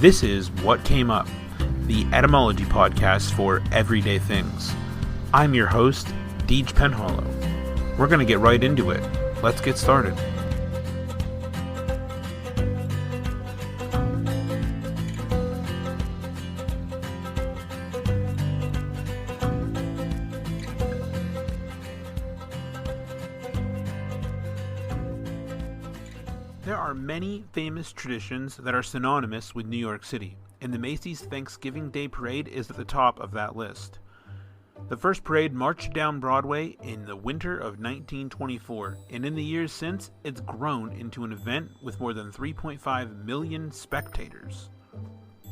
This is What Came Up, the etymology podcast for everyday things. I'm your host, Deej Penhollow. We're going to get right into it. Let's get started. There are many famous traditions that are synonymous with New York City, and the Macy's Thanksgiving Day Parade is at the top of that list. The first parade marched down Broadway in the winter of 1924, and in the years since, it's grown into an event with more than 3.5 million spectators.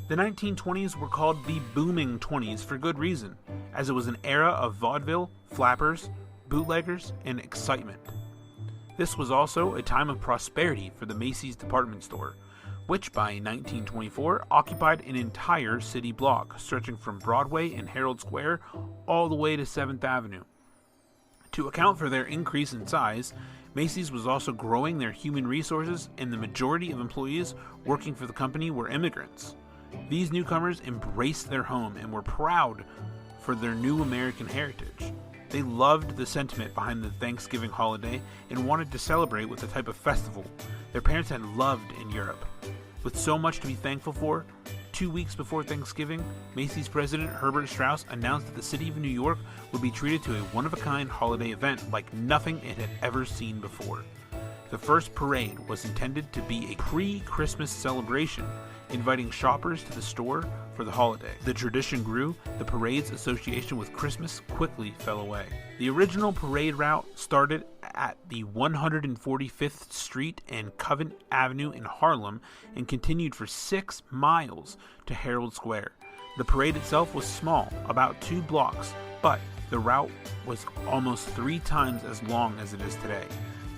The 1920s were called the Booming 20s for good reason, as it was an era of vaudeville, flappers, bootleggers, and excitement. This was also a time of prosperity for the Macy's department store, which by 1924 occupied an entire city block, stretching from Broadway and Herald Square all the way to 7th Avenue. To account for their increase in size, Macy's was also growing their human resources, and the majority of employees working for the company were immigrants. These newcomers embraced their home and were proud for their new American heritage. They loved the sentiment behind the Thanksgiving holiday and wanted to celebrate with the type of festival their parents had loved in Europe. With so much to be thankful for, 2 weeks before Thanksgiving, Macy's president Herbert Strauss announced that the city of New York would be treated to a one-of-a-kind holiday event like nothing it had ever seen before. The first parade was intended to be a pre-Christmas celebration, inviting shoppers to the store for the holiday. The tradition grew, the parade's association with Christmas quickly fell away. The original parade route started at the 145th Street and Covent Avenue in Harlem and continued for 6 miles to Herald Square. The parade itself was small, about 2 blocks, but the route was almost 3 times as long as it is today.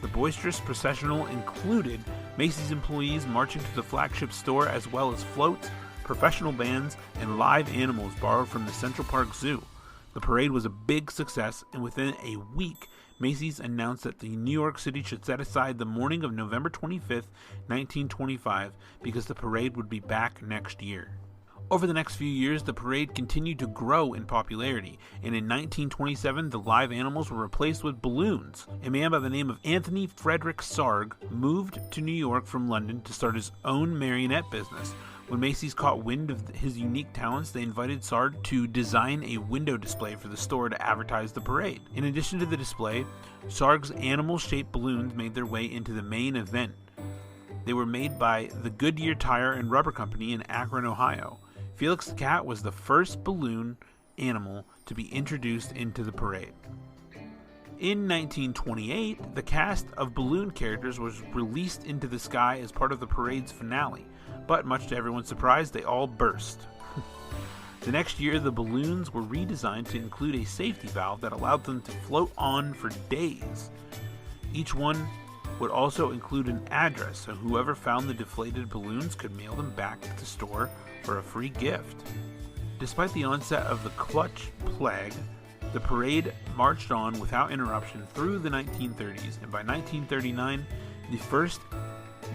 The boisterous processional included Macy's employees marching to the flagship store, as well as floats, professional bands, and live animals borrowed from the Central Park Zoo. The parade was a big success, and within a week, Macy's announced that the New York City should set aside the morning of November 25th, 1925, because the parade would be back next year. Over the next few years, the parade continued to grow in popularity, and in 1927, the live animals were replaced with balloons. A man by the name of Anthony Frederick Sarg moved to New York from London to start his own marionette business. When Macy's caught wind of his unique talents, they invited Sarg to design a window display for the store to advertise the parade. In addition to the display, Sarg's animal-shaped balloons made their way into the main event. They were made by the Goodyear Tire and Rubber Company in Akron, Ohio. Felix the Cat was the first balloon animal to be introduced into the parade. In 1928, the cast of balloon characters was released into the sky as part of the parade's finale, but much to everyone's surprise, they all burst. The next year, the balloons were redesigned to include a safety valve that allowed them to float on for days. Each one would also include an address, so whoever found the deflated balloons could mail them back to the store for a free gift. Despite the onset of the Clutch Plague, the parade marched on without interruption through the 1930s, and by 1939, the first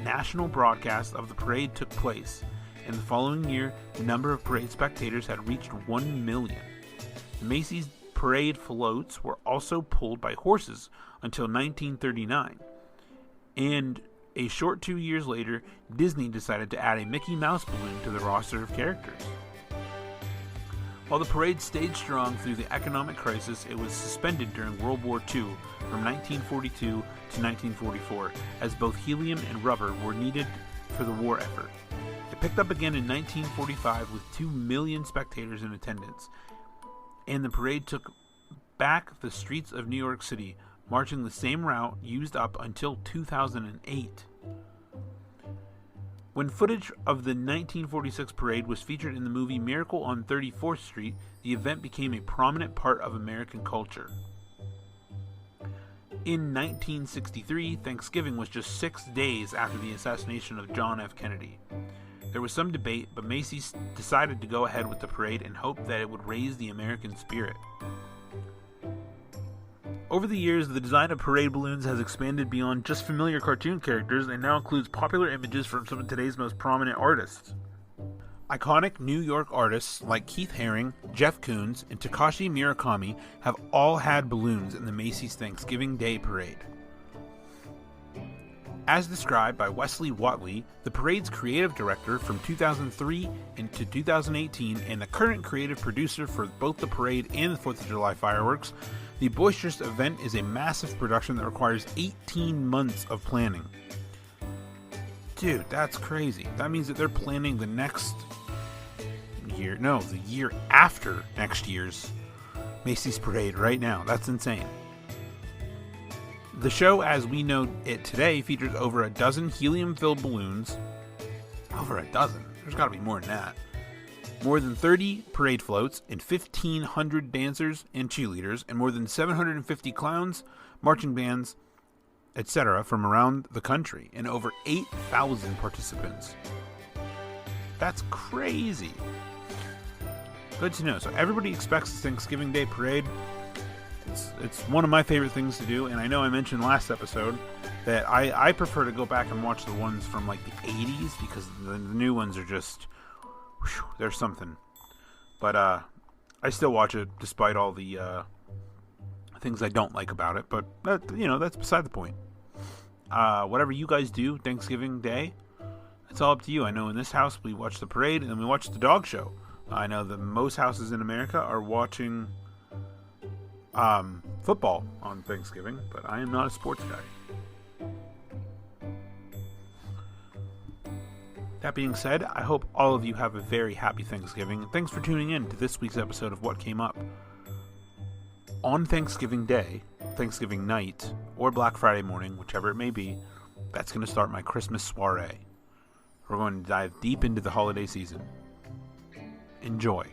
national broadcast of the parade took place. In the following year, the number of parade spectators had reached 1 million. The Macy's parade floats were also pulled by horses until 1939. And a short 2 years later, Disney decided to add a Mickey Mouse balloon to the roster of characters. While the parade stayed strong through the economic crisis, it was suspended during World War II from 1942 to 1944, as both helium and rubber were needed for the war effort. It picked up again in 1945 with 2 million spectators in attendance, and the parade took back the streets of New York City, marching the same route used up until 2008. When footage of the 1946 parade was featured in the movie Miracle on 34th Street, the event became a prominent part of American culture. In 1963, Thanksgiving was just 6 days after the assassination of John F. Kennedy. There was some debate, but Macy's decided to go ahead with the parade and hoped that it would raise the American spirit. Over the years, the design of parade balloons has expanded beyond just familiar cartoon characters and now includes popular images from some of today's most prominent artists. Iconic New York artists like Keith Haring, Jeff Koons, and Takashi Murakami have all had balloons in the Macy's Thanksgiving Day Parade. As described by Wesley Watley, the parade's creative director from 2003 into 2018 and the current creative producer for both the parade and the 4th of July fireworks, the boisterous event is a massive production that requires 18 months of planning. Dude, that's crazy. That means that they're planning the year after next year's Macy's Parade right now. That's insane. The show, as we know it today, features over a dozen helium-filled balloons. Over a dozen? There's got to be more than that. More than 30 parade floats, and 1,500 dancers and cheerleaders, and more than 750 clowns, marching bands, etc. from around the country, and over 8,000 participants. That's crazy. Good to know. So everybody expects the Thanksgiving Day Parade. It's one of my favorite things to do, and I know I mentioned last episode that I prefer to go back and watch the ones from like the 80s because the new ones are just, there's something. But I still watch it despite all the things I don't like about it, but that's beside the point. Whatever you guys do Thanksgiving Day, it's all up to you. I know in this house we watch the parade and then we watch the dog show. I know that most houses in America are watching football on Thanksgiving, but I am not a sports guy. That being said, I hope all of you have a very happy Thanksgiving, and thanks for tuning in to this week's episode of What Came Up. On Thanksgiving Day, Thanksgiving night, or Black Friday morning, whichever it may be, that's going to start my Christmas soiree. We're going to dive deep into the holiday season. Enjoy.